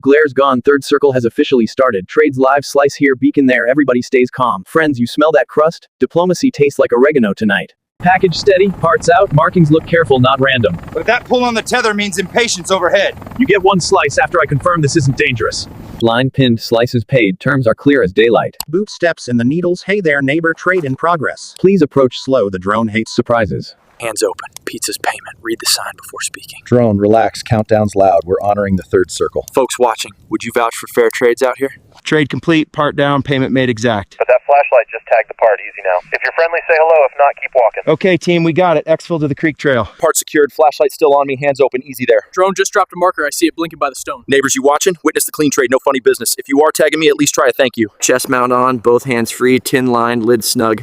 Glare's gone, third circle has officially started. Trades live, slice here, beacon there, everybody stays calm. Friends, you smell that crust? Diplomacy tastes like oregano tonight. Package steady, parts out, markings look careful, not random. But that pull on the tether means impatience overhead. You get one slice after I confirm this isn't dangerous. Line pinned, slices paid, terms are clear as daylight. Boot steps in the needles, hey there neighbor, trade in progress. Please approach slow, the drone hates surprises. Hands open. Pizza's payment. Read the sign before speaking. Drone, relax. Countdown's loud. We're honoring the third circle. Folks watching, would you vouch for fair trades out here? Trade complete, part down, payment made exact. But that flashlight just tagged the part, easy now. If you're friendly, say hello. If not, keep walking. Okay, team, we got it. Exfil to the creek trail. Part secured. Flashlight still on me. Hands open. Easy there. Drone just dropped a marker. I see it blinking by the stone. Neighbors, you watching? Witness the clean trade. No funny business. If you are tagging me, at least try a thank you. Chest mount on, both hands free, tin line, lid snug.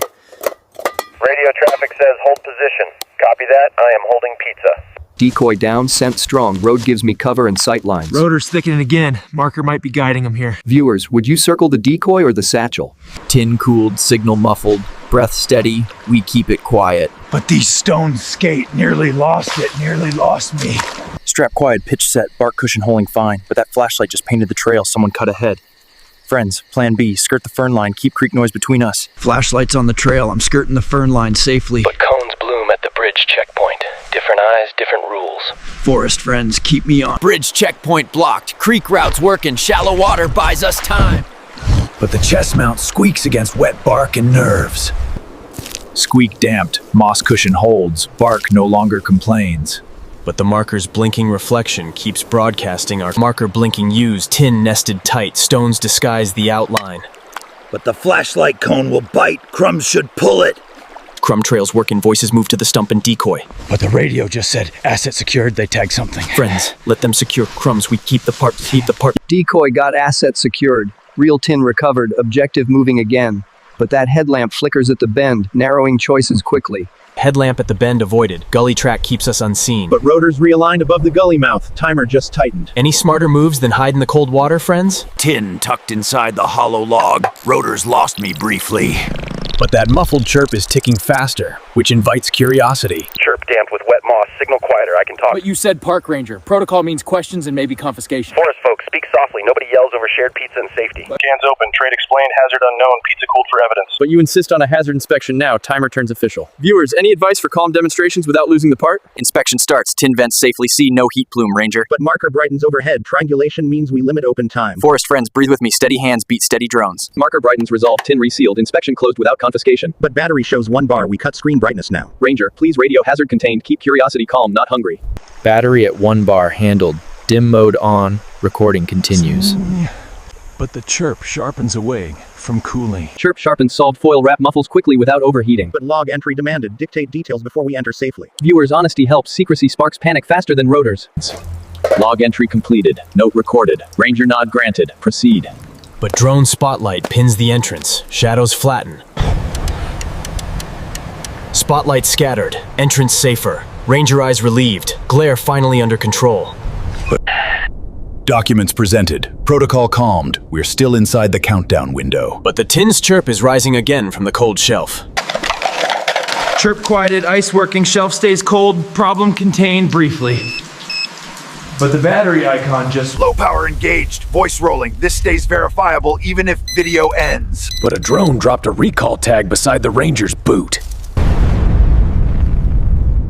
Radio traffic says hold position. Copy that. I am holding pizza. Decoy down, scent strong. Road gives me cover and sight lines. Rotor's thickening again. Marker might be guiding him here. Viewers, would you circle the decoy or the satchel? Tin cooled, signal muffled, breath steady, we keep it quiet. But these stones skate. Nearly lost it. Nearly lost me. Strap quiet, pitch set, bark cushion holding fine. But that flashlight just painted the trail. Someone cut ahead. Friends, plan B, skirt the fern line, keep creek noise between us. Flashlight's on the trail. I'm skirting the fern line safely. But cones bloom at the bridge checkpoint. Different eyes, different rules. Forest friends, keep me on. Bridge checkpoint blocked. Creek route's working. Shallow water buys us time. But the chest mount squeaks against wet bark and nerves. Squeak damped, moss cushion holds, bark no longer complains. But the marker's blinking reflection keeps broadcasting our marker blinking U's, tin nested tight, stones disguise the outline. But the flashlight cone will bite. Crumbs should pull it. Crumb trails working, voices move to the stump and decoy. But the radio just said asset secured. They tagged something. Friends, let them secure crumbs. We keep the part. Decoy got asset secured. Real tin recovered. Objective moving again. But that headlamp flickers at the bend, narrowing choices quickly. Headlamp at the bend avoided. Gully track keeps us unseen. But rotors realigned above the gully mouth. Timer just tightened. Any smarter moves than hide in the cold water, friends? Tin tucked inside the hollow log. Rotors lost me briefly. But that muffled chirp is ticking faster, which invites curiosity. Chirp damped with wet moss. Signal quieter. I can talk. But you said park ranger. Protocol means questions and maybe confiscation. Forest folks, speak softly. Nobody yells over shared pizza and safety. Scans open. Trade explained. Hazard unknown. Pizza cooled for evidence. But you insist on a hazard inspection now. Timer turns official. Viewers, any advice for calm demonstrations without losing the part? Inspection starts. Tin vents safely. See no heat plume, Ranger. But marker brightens overhead. Triangulation means we limit open time. Forest friends, breathe with me. Steady hands beat steady drones. Marker brightens resolved. Tin resealed. Inspection closed without confiscation. But battery shows 1 bar. We cut screen brightness now. Ranger, please radio hazard contained. Keep curiosity calm, not hungry. Battery at 1 bar handled. Dim mode on. Recording continues. But the chirp sharpens away from cooling. Chirp sharpens solved foil wrap muffles quickly without overheating. But log entry demanded. Dictate details before we enter safely. Viewers' honesty helps. Secrecy sparks panic faster than rotors. Log entry completed. Note recorded. Ranger nod granted. Proceed. But drone spotlight pins the entrance. Shadows flatten. Spotlight scattered. Entrance safer. Ranger eyes relieved. Glare finally under control. Documents presented. Protocol calmed. We're still inside the countdown window. But the tin's chirp is rising again from the cold shelf. Chirp quieted. Ice working. Shelf stays cold. Problem contained briefly. But the battery icon just... Low power engaged. Voice rolling. This stays verifiable even if video ends. But a drone dropped a recall tag beside the Ranger's boot.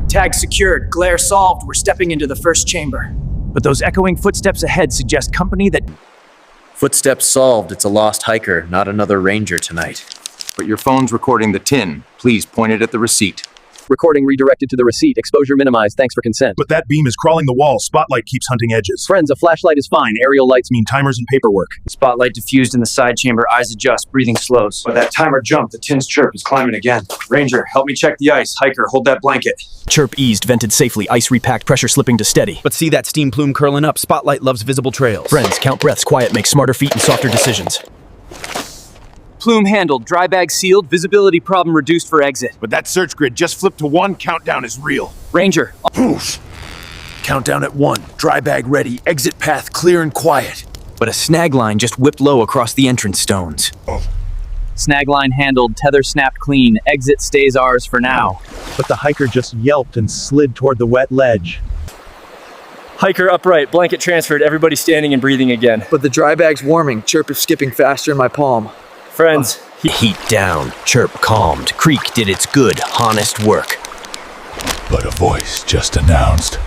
Tag secured. Glare solved. We're stepping into the first chamber. But those echoing footsteps ahead suggest company that... Footsteps solved. It's a lost hiker, not another Ranger tonight. But your phone's recording the tin. Please point it at the receipt. Recording redirected to the receipt. Exposure minimized. Thanks for consent. But that beam is crawling the wall. Spotlight keeps hunting edges. Friends, a flashlight is fine. Aerial lights mean Timers and paperwork. Spotlight diffused in the side chamber. Eyes adjust. Breathing slows. But that timer jumped. The tin's chirp is climbing again. Ranger, help me check the ice. Hiker, hold that blanket. Chirp eased, vented safely. Ice repacked, pressure slipping to steady. But see that steam plume curling up. Spotlight loves visible trails. Friends, count breaths. Quiet makes smarter feet and softer decisions. Plume handled. Dry bag sealed. Visibility problem reduced for exit. But that search grid just flipped to 1. Countdown is real. Ranger. Countdown at 1. Dry bag ready. Exit path clear and quiet. But a snag line just whipped low across the entrance stones. Snag line handled. Tether snapped clean. Exit stays ours for now. But the hiker just yelped and slid toward the wet ledge. Hiker upright, blanket transferred, everybody standing and breathing again. But the dry bag's warming. Chirp is skipping faster in my palm. Friends, Heat down, chirp calmed. Creek did its good, honest work. But a voice just announced.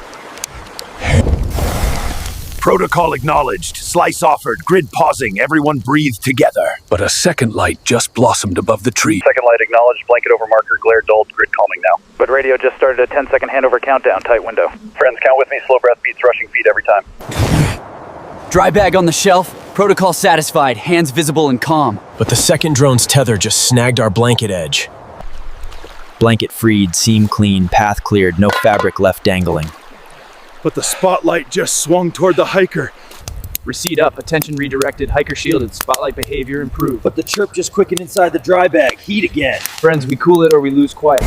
Protocol acknowledged, slice offered, grid pausing, everyone breathe together. But a second light just blossomed above the tree. Second light acknowledged, blanket over marker, glare dulled, grid calming now. But radio just started a 10-second handover countdown, tight window. Friends, count with me, slow breath beats, rushing feet every time. dry bag on the shelf, protocol satisfied, hands visible and calm. But the second drone's tether just snagged our blanket edge. Blanket freed, seam clean, path cleared, no fabric left dangling. But the spotlight just swung toward the hiker. Recede up, attention redirected, hiker shielded, spotlight behavior improved. But the chirp just quickened inside the dry bag. Heat again. Friends, we cool it or we lose quiet.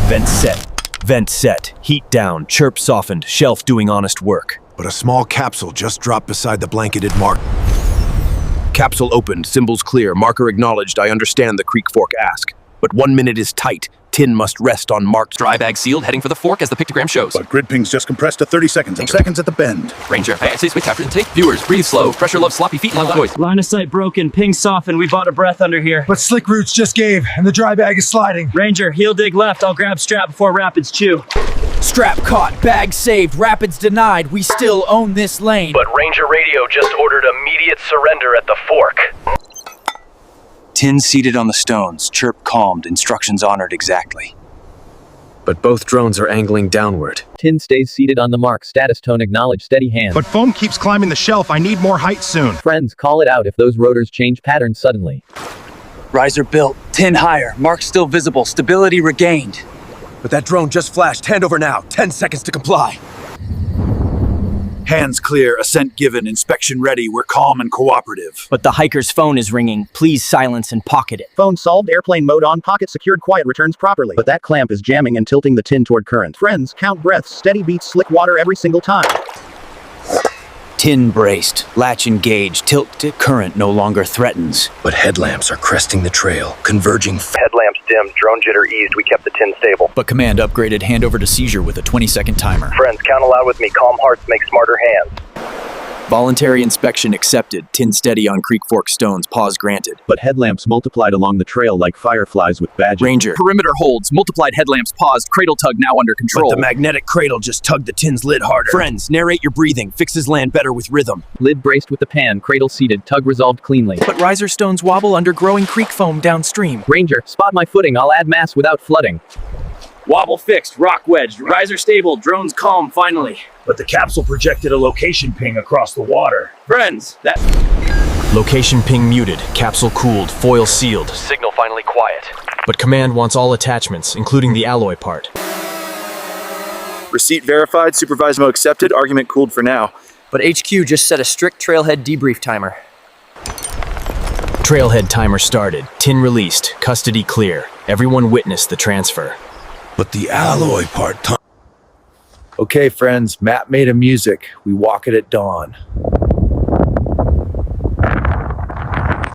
Vent set. Vent set. Heat down. Chirp softened. Shelf doing honest work. But a small capsule just dropped beside the blanketed mark. Capsule opened, symbols clear, marker acknowledged. I understand the Creek Fork ask. But 1 minute is tight. Tin must rest on marked. Dry bag sealed, heading for the fork as the pictogram shows. But grid ping's just compressed to 30 seconds and seconds at the bend. Ranger, say switch after intake. Viewers, breathe slow. Pressure low, sloppy feet, loud voice. Line of sight broken, ping softened, we bought a breath under here. But slick roots just gave, and the dry bag is sliding. Ranger, heel dig left, I'll grab strap before rapids chew. Strap caught, bag saved, rapids denied. We still own this lane. But Ranger Radio just ordered immediate surrender at the fork. Tin seated on the stones, chirp calmed, instructions honored exactly. But both drones are angling downward. Tin stays seated on the mark, status tone acknowledged, steady hands. But foam keeps climbing the shelf. I need more height soon. Friends, call it out if those rotors change pattern suddenly. Riser built, tin higher, mark still visible, stability regained. But that drone just flashed. Hand over now. 10 seconds to comply. Hands clear, ascent given, inspection ready. We're calm and cooperative. But the hiker's phone is ringing. Please silence and pocket it. Phone solved, airplane mode on, pocket secured, quiet returns properly. But that clamp is jamming and tilting the tin toward current. Friends, count breaths, steady beats, slick water every single time. Tin braced, latch engaged, tilt to current no longer threatens. But headlamps are cresting the trail, converging Headlamps dimmed, drone jitter eased, we kept the tin stable. But command upgraded handover to seizure with a 20-second timer. Friends, count aloud with me, calm hearts make smarter hands. Voluntary inspection accepted. Tin steady on Creek Fork stones. Pause granted. But headlamps multiplied along the trail like fireflies with badges. Ranger. Perimeter holds. Multiplied headlamps paused. Cradle tug now under control. But the magnetic cradle just tugged the tin's lid harder. Friends, narrate your breathing. Fixes land better with rhythm. Lid braced with the pan, cradle seated, tug resolved cleanly. But riser stones wobble under growing creek foam downstream. Ranger, spot my footing, I'll add mass without flooding. Wobble fixed, rock wedged, riser stable, drones calm finally. But the capsule projected a location ping across the water. Friends, that... Location ping muted, capsule cooled, foil sealed. Signal finally quiet. But command wants all attachments, including the alloy part. Receipt verified, supervised mode accepted, argument cooled for now. But HQ just set a strict trailhead debrief timer. Trailhead timer started, tin released, custody clear. Everyone witnessed the transfer. But the alloy part... Okay, friends, Matt made a music. We walk it at dawn.